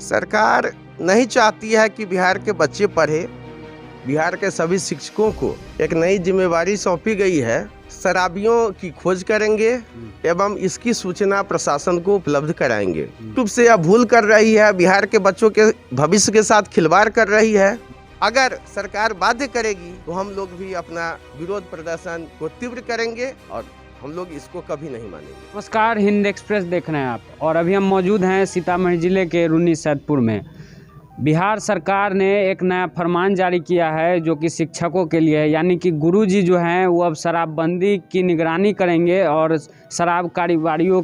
सरकार नहीं चाहती है कि बिहार के बच्चे पढ़े। बिहार के सभी शिक्षकों को एक नई जिम्मेवारी सौंपी गई है। शराबियों की खोज करेंगे एवं इसकी सूचना प्रशासन को उपलब्ध कराएंगे। यूट्यूब से यह भूल कर रही है, बिहार के बच्चों के भविष्य के साथ खिलवाड़ कर रही है। अगर सरकार बाध्य करेगी तो हम लोग भी अपना विरोध प्रदर्शन को तीव्र करेंगे और हम लोग इसको कभी नहीं मानेंगे। नमस्कार, हिंद एक्सप्रेस देख रहे हैं आप और अभी हम मौजूद हैं सीतामढ़ी जिले के रून्नी सैदपुर में। बिहार सरकार ने एक नया फरमान जारी किया है जो कि शिक्षकों के लिए है, यानी कि गुरुजी जो हैं वो अब शराबबंदी की निगरानी करेंगे और शराब कारोबारियों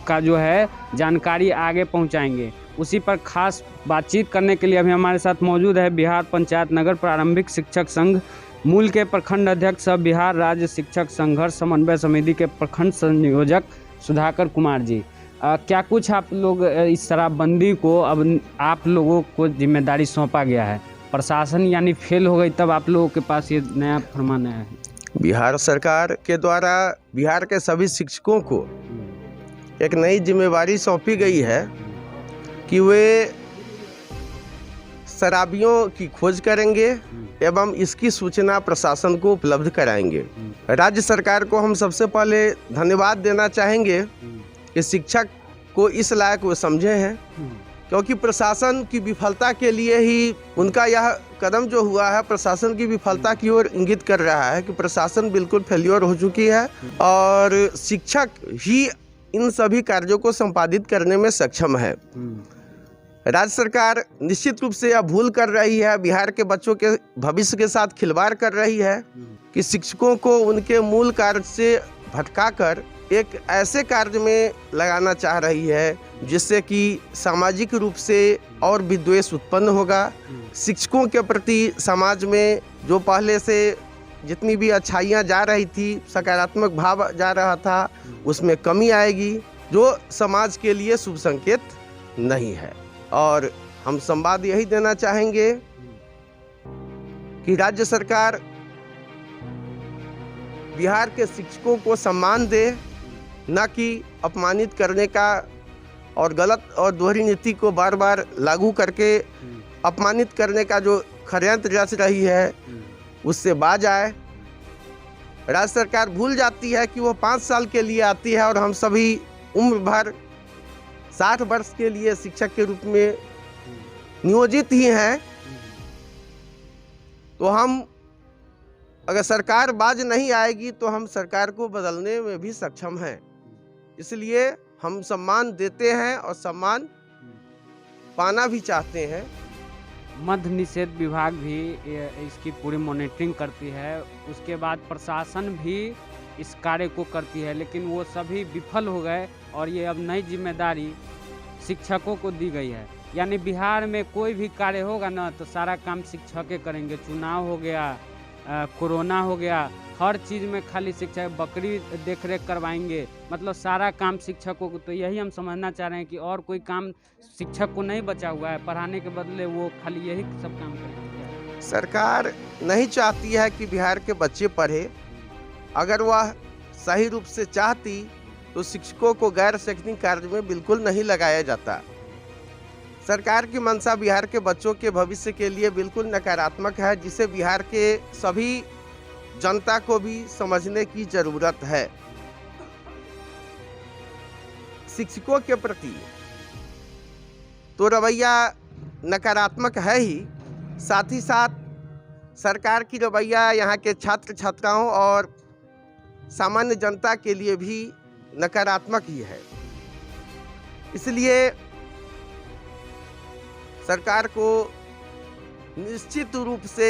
का जो है जानकारी आगे पहुंचाएंगे। उसी पर खास बातचीत करने के लिए अभी हमारे साथ मौजूद है बिहार पंचायत नगर प्रारंभिक शिक्षक संघ मूल के प्रखंड अध्यक्ष और बिहार राज्य शिक्षक संघर्ष समन्वय समिति के प्रखंड संयोजक सुधाकर कुमार जी। क्या कुछ आप लोग इस शराबबंदी को अब आप लोगों को जिम्मेदारी सौंपा गया है, प्रशासन यानी फेल हो गई तब आप लोगों के पास ये नया फरमान आया है? बिहार सरकार के द्वारा बिहार के सभी शिक्षकों को एक नई जिम्मेवारी सौंपी गई है कि वे शराबियों की खोज करेंगे एवं इसकी सूचना प्रशासन को उपलब्ध कराएंगे। राज्य सरकार को हम सबसे पहले धन्यवाद देना चाहेंगे कि शिक्षक को इस लायक वो समझे हैं, क्योंकि प्रशासन की विफलता के लिए ही उनका यह कदम जो हुआ है प्रशासन की विफलता की ओर इंगित कर रहा है कि प्रशासन बिल्कुल फेल्योर हो चुकी है और शिक्षक ही इन सभी कार्यों को संपादित करने में सक्षम है। राज्य सरकार निश्चित रूप से यह भूल कर रही है, बिहार के बच्चों के भविष्य के साथ खिलवाड़ कर रही है कि शिक्षकों को उनके मूल कार्य से भटकाकर एक ऐसे कार्य में लगाना चाह रही है जिससे कि सामाजिक रूप से और विद्वेष उत्पन्न होगा। शिक्षकों के प्रति समाज में जो पहले से जितनी भी अच्छाइयाँ जा रही थी, सकारात्मक भाव जा रहा था, उसमें कमी आएगी, जो समाज के लिए शुभ संकेत नहीं है। और हम संवाद यही देना चाहेंगे कि राज्य सरकार बिहार के शिक्षकों को सम्मान दे, न कि अपमानित करने का और गलत और दोहरी नीति को बार बार लागू करके अपमानित करने का जो षड्यंत्र रच रही है उससे बाज आए। राज्य सरकार भूल जाती है कि वो 5 साल के लिए आती है और हम सभी उम्र भर 60 वर्ष के लिए शिक्षक के रूप में नियोजित ही हैं। तो हम अगर सरकार बाज नहीं आएगी तो हम सरकार को बदलने में भी सक्षम हैं। इसलिए हम सम्मान देते हैं और सम्मान पाना भी चाहते हैं। मद्य निषेध विभाग भी इसकी पूरी मॉनिटरिंग करती है, उसके बाद प्रशासन भी इस कार्य को करती है, लेकिन वो सभी विफल हो गए और ये अब नई जिम्मेदारी शिक्षकों को दी गई है। यानी बिहार में कोई भी कार्य होगा ना तो सारा काम शिक्षक करेंगे। चुनाव हो गया, कोरोना हो गया, हर चीज़ में खाली शिक्षक, बकरी देख रेख करवाएंगे, मतलब सारा काम शिक्षकों को। तो यही हम समझना चाह रहे हैं कि और कोई काम शिक्षक को नहीं बचा हुआ है, पढ़ाने के बदले वो खाली यही सब काम करेंगे। सरकार नहीं चाहती है कि बिहार के बच्चे पढ़े। अगर वह सही रूप से चाहती तो शिक्षकों को गैर शैक्षणिक कार्य में बिल्कुल नहीं लगाया जाता। सरकार की मंशा बिहार के बच्चों के भविष्य के लिए बिल्कुल नकारात्मक है, जिसे बिहार के सभी जनता को भी समझने की जरूरत है। शिक्षकों के प्रति तो रवैया नकारात्मक है ही, साथ ही साथ सरकार की रवैया यहाँ के छात्र छात्राओं और सामान्य जनता के लिए भी नकारात्मक ही है। इसलिए सरकार को निश्चित रूप से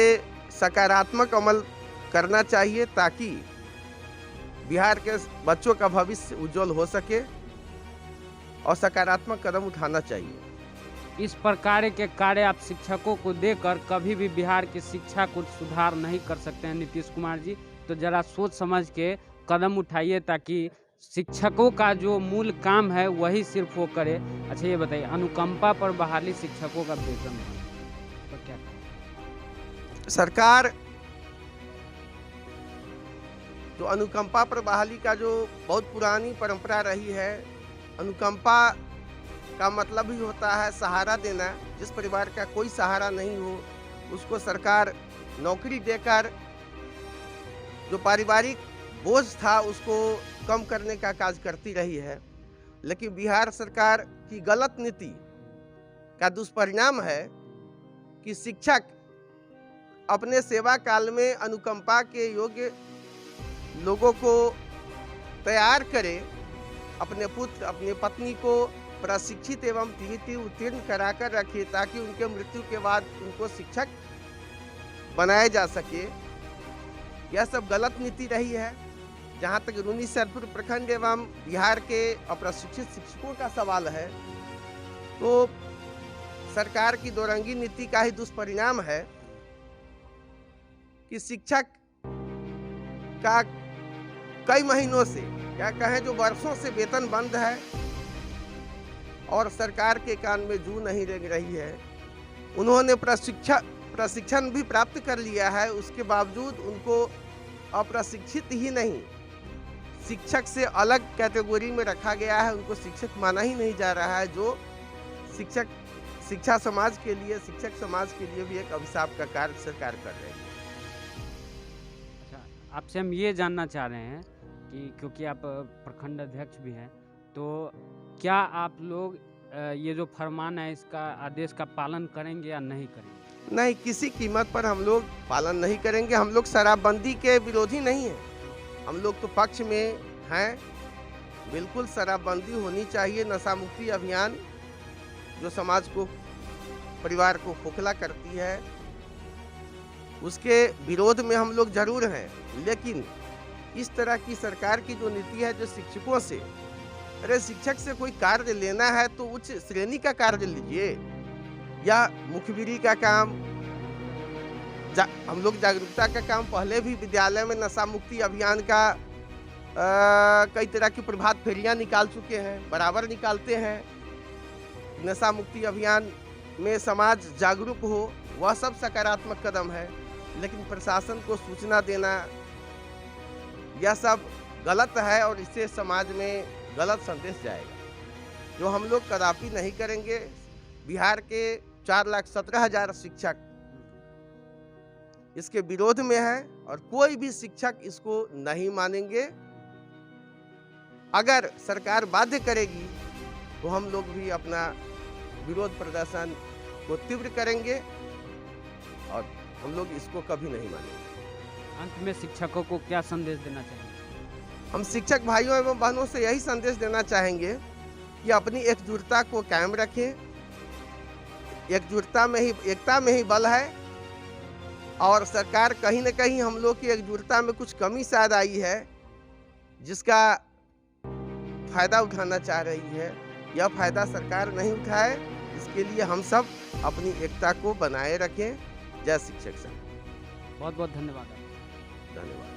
सकारात्मक अमल करना चाहिए ताकि बिहार के बच्चों का भविष्य उज्जवल हो सके और सकारात्मक कदम उठाना चाहिए। इस प्रकार के कार्य आप शिक्षकों को देकर कभी भी बिहार की शिक्षा को सुधार नहीं कर सकते हैं नीतीश कुमार जी। तो जरा सोच समझ के कदम उठाइए ताकि शिक्षकों का जो मूल काम है वही सिर्फ वो करे। अच्छा ये बताइए, अनुकंपा पर बहाली शिक्षकों का वेतन तो क्या सरकार जो अनुकंपा पर बहाली का जो बहुत पुरानी परंपरा रही है, अनुकंपा का मतलब ही होता है सहारा देना। जिस परिवार का कोई सहारा नहीं हो उसको सरकार नौकरी देकर जो पारिवारिक बोझ था उसको कम करने का कार्य करती रही है। लेकिन बिहार सरकार की गलत नीति का दुष्परिणाम है कि शिक्षक अपने सेवा काल में अनुकंपा के योग्य लोगों को तैयार करे, अपने पुत्र अपनी पत्नी को प्रशिक्षित एवं टीईटी उत्तीर्ण कराकर रखे ताकि उनके मृत्यु के बाद उनको शिक्षक बनाया जा सके। यह सब गलत नीति रही है। जहाँ तक रूनी सैदपुर प्रखंड एवं बिहार के अप्रशिक्षित शिक्षकों का सवाल है तो सरकार की दोरंगी नीति का ही दुष्परिणाम है कि शिक्षक का कई महीनों से क्या कहें जो वर्षों से वेतन बंद है और सरकार के कान में जू नहीं रेंग रही है। उन्होंने प्रशिक्षण भी प्राप्त कर लिया है, उसके बावजूद उनको अप्रशिक्षित ही नहीं शिक्षक से अलग कैटेगरी में रखा गया है। उनको शिक्षक माना ही नहीं जा रहा है, जो शिक्षा समाज के लिए, शिक्षक समाज के लिए भी एक अभिशाप का कार्य सरकार कर रही है। अच्छा, आपसे हम ये जानना चाह रहे हैं कि क्योंकि आप प्रखंड अध्यक्ष भी हैं, तो क्या आप लोग ये जो फरमान है इसका आदेश का पालन करेंगे या नहीं करेंगे? नहीं, किसी कीमत पर हम लोग पालन नहीं करेंगे। हम लोग शराबबंदी के विरोधी नहीं हैं, हम लोग तो पक्ष में हैं। बिल्कुल शराबबंदी होनी चाहिए। नशा मुक्ति अभियान जो समाज को, परिवार को खोखला करती है, उसके विरोध में हम लोग जरूर हैं। लेकिन इस तरह की सरकार की जो नीति है जो शिक्षकों से, अरे शिक्षक से कोई कार्य लेना है तो उच्च श्रेणी का कार्य लीजिए, या मुखबिरी का काम, हम लोग जागरूकता का काम पहले भी विद्यालय में नशा मुक्ति अभियान का कई तरह की प्रभात फेरियां निकाल चुके हैं, बराबर निकालते हैं। नशा मुक्ति अभियान में समाज जागरूक हो, वह सब सकारात्मक कदम है। लेकिन प्रशासन को सूचना देना यह सब गलत है और इससे समाज में गलत संदेश जाएगा, जो हम लोग कदापि नहीं करेंगे। बिहार के 4,17,000 शिक्षक इसके विरोध में है और कोई भी शिक्षक इसको नहीं मानेंगे। अगर सरकार बाध्य करेगी तो हम लोग भी अपना विरोध प्रदर्शन को तीव्र करेंगे और हम लोग इसको कभी नहीं मानेंगे। अंत में शिक्षकों को क्या संदेश देना चाहिए? हम शिक्षक भाइयों एवं बहनों से यही संदेश देना चाहेंगे कि अपनी एकजुटता को कायम रखें। एकजुटता में ही, एकता में ही बल है। और सरकार कहीं न कहीं हम लोग की एकजुटता में कुछ कमी शायद आई है, जिसका फायदा उठाना चाह रही है। यह फायदा सरकार नहीं उठाए, इसके लिए हम सब अपनी एकता को बनाए रखें। जय शिक्षक संघ। बहुत बहुत धन्यवाद। धन्यवाद।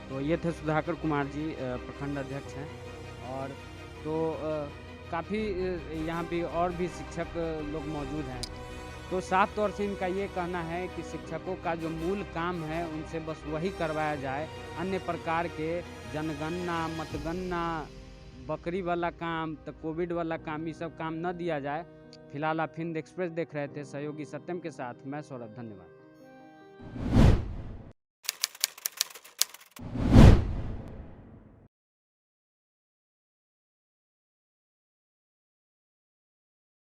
तो ये थे सुधाकर कुमार जी, प्रखंड अध्यक्ष हैं। और तो काफ़ी यहाँ पे और भी शिक्षक लोग मौजूद हैं। तो साफ तौर से इनका ये कहना है कि शिक्षकों का जो मूल काम है उनसे बस वही करवाया जाए, अन्य प्रकार के जनगणना, मतगणना, बकरी वाला काम, तो कोविड वाला काम, ये सब काम न दिया जाए। फिलहाल आप हिंद एक्सप्रेस देख रहे थे सहयोगी सत्यम के साथ, मैं सौरभ। धन्यवाद।